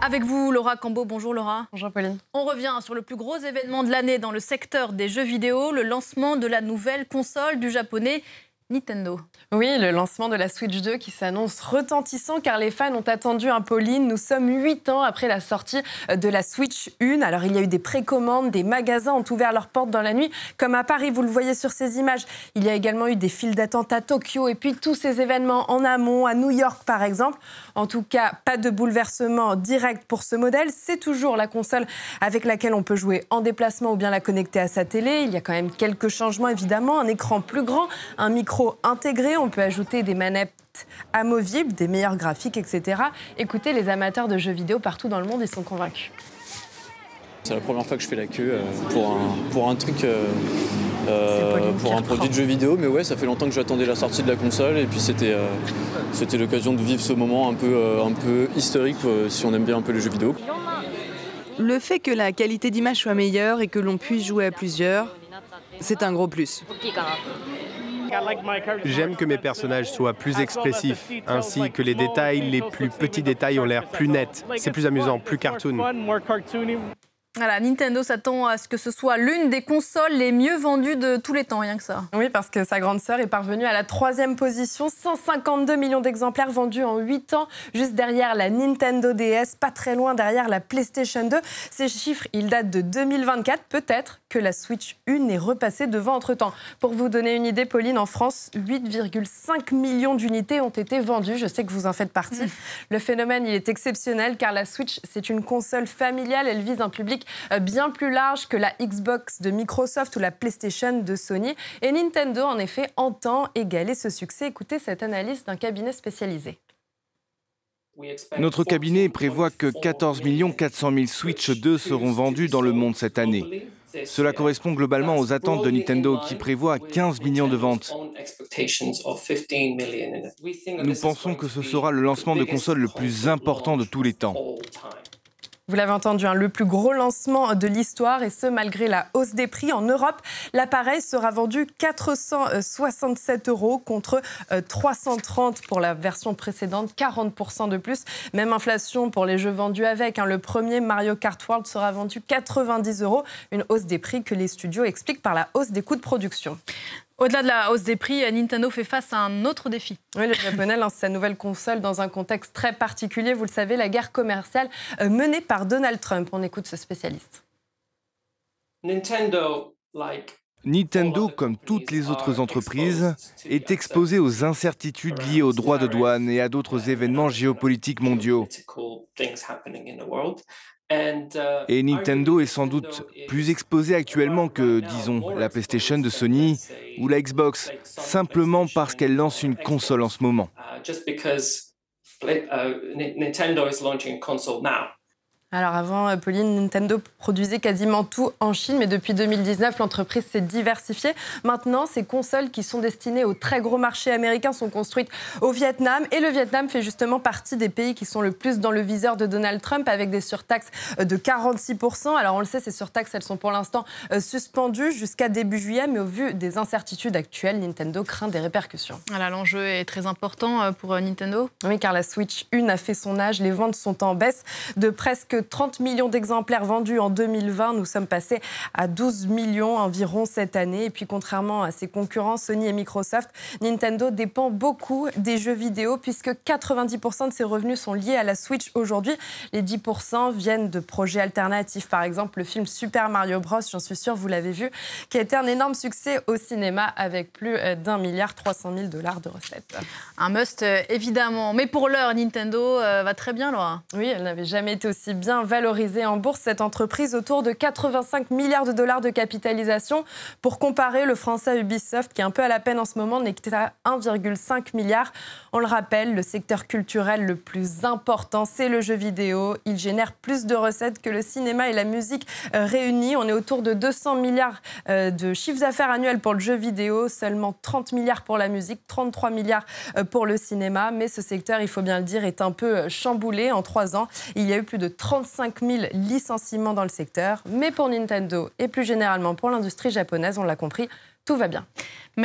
Avec vous, Laura Cambo. Bonjour Laura. Bonjour Pauline. On revient sur le plus gros événement de l'année dans le secteur des jeux vidéo, le lancement de la nouvelle console du japonais Nintendo. Oui, le lancement de la Switch 2 qui s'annonce retentissant car les fans ont attendu Pauline. Nous sommes 8 ans après la sortie de la Switch 1. Alors il y a eu des précommandes, des magasins ont ouvert leurs portes dans la nuit, comme à Paris, vous le voyez sur ces images. Il y a également eu des files d'attente à Tokyo et puis tous ces événements en amont, à New York par exemple. En tout cas, pas de bouleversement direct pour ce modèle. C'est toujours la console avec laquelle on peut jouer en déplacement ou bien la connecter à sa télé. Il y a quand même quelques changements évidemment, un écran plus grand, un micro intégré, on peut ajouter des manettes amovibles, des meilleurs graphiques, etc. Écoutez, les amateurs de jeux vidéo partout dans le monde, ils sont convaincus. C'est la première fois que je fais la queue pour un truc, pour un produit de jeu vidéo. Mais ouais, ça fait longtemps que j'attendais la sortie de la console et puis c'était l'occasion de vivre ce moment un peu historique si on aime bien un peu les jeux vidéo. Le fait que la qualité d'image soit meilleure et que l'on puisse jouer à plusieurs, c'est un gros plus. J'aime que mes personnages soient plus expressifs, ainsi que les détails, les plus petits détails ont l'air plus nets. C'est plus amusant, plus cartoon. Voilà, Nintendo s'attend à ce que ce soit l'une des consoles les mieux vendues de tous les temps, rien que ça. Oui, parce que sa grande sœur est parvenue à la 3e position, 152 millions d'exemplaires vendus en 8 ans, juste derrière la Nintendo DS, pas très loin derrière la PlayStation 2. Ces chiffres, ils datent de 2024, peut-être que la Switch 1 est repassée devant entre-temps. Pour vous donner une idée, Pauline, en France, 8,5 millions d'unités ont été vendues, je sais que vous en faites partie. Le phénomène, il est exceptionnel car la Switch, c'est une console familiale, elle vise un public bien plus large que la Xbox de Microsoft ou la PlayStation de Sony. Et Nintendo, en effet, entend égaler ce succès. Écoutez cette analyse d'un cabinet spécialisé. Notre cabinet prévoit que 14 400 000 Switch 2 seront vendus dans le monde cette année. Cela correspond globalement aux attentes de Nintendo qui prévoit 15 millions de ventes. Nous pensons que ce sera le lancement de console le plus important de tous les temps. Vous l'avez entendu, le plus gros lancement de l'histoire et ce malgré la hausse des prix. En Europe, l'appareil sera vendu 467 € contre 330 pour la version précédente, 40% de plus. Même inflation pour les jeux vendus avec. Le premier Mario Kart World sera vendu 90 €, une hausse des prix que les studios expliquent par la hausse des coûts de production. Au-delà de la hausse des prix, Nintendo fait face à un autre défi. Oui, le japonais lance sa nouvelle console dans un contexte très particulier. Vous le savez, la guerre commerciale menée par Donald Trump. On écoute ce spécialiste. Nintendo, comme toutes les autres entreprises, est exposé aux incertitudes liées aux droits de douane et à d'autres événements géopolitiques mondiaux. Et Nintendo est sans doute plus exposé actuellement que, disons, la PlayStation de Sony ou la Xbox, simplement parce qu'elle lance une console en ce moment. Alors avant, Pauline, Nintendo produisait quasiment tout en Chine, mais depuis 2019, l'entreprise s'est diversifiée. Maintenant, ces consoles qui sont destinées aux très gros marchés américains sont construites au Vietnam. Et le Vietnam fait justement partie des pays qui sont le plus dans le viseur de Donald Trump, avec des surtaxes de 46%. Alors on le sait, ces surtaxes, elles sont pour l'instant suspendues jusqu'à début juillet, mais au vu des incertitudes actuelles, Nintendo craint des répercussions. Voilà, l'enjeu est très important pour Nintendo. Oui, car la Switch 1 a fait son âge. Les ventes sont en baisse de presque 30 millions d'exemplaires vendus en 2020. Nous sommes passés à 12 millions environ cette année. Et puis, contrairement à ses concurrents Sony et Microsoft, Nintendo dépend beaucoup des jeux vidéo puisque 90% de ses revenus sont liés à la Switch aujourd'hui. Les 10% viennent de projets alternatifs. Par exemple, le film Super Mario Bros, j'en suis sûre, vous l'avez vu, qui a été un énorme succès au cinéma avec plus d'1,3 milliard de recettes. Un must, évidemment. Mais pour l'heure, Nintendo va très bien, Laura. Oui, elle n'avait jamais été aussi bien valorisée en bourse, cette entreprise, autour de 85 milliards de dollars de capitalisation. Pour comparer, le français Ubisoft, qui est un peu à la peine en ce moment, n'est qu'à 1,5 milliard. On le rappelle, le secteur culturel le plus important, c'est le jeu vidéo. Il génère plus de recettes que le cinéma et la musique réunis. On est autour de 200 milliards de chiffre d'affaires annuel pour le jeu vidéo, seulement 30 milliards pour la musique, 33 milliards pour le cinéma. Mais ce secteur, il faut bien le dire, est un peu chamboulé. En 3 ans, il y a eu plus de 35 000 licenciements dans le secteur. Mais pour Nintendo et plus généralement pour l'industrie japonaise, on l'a compris, tout va bien.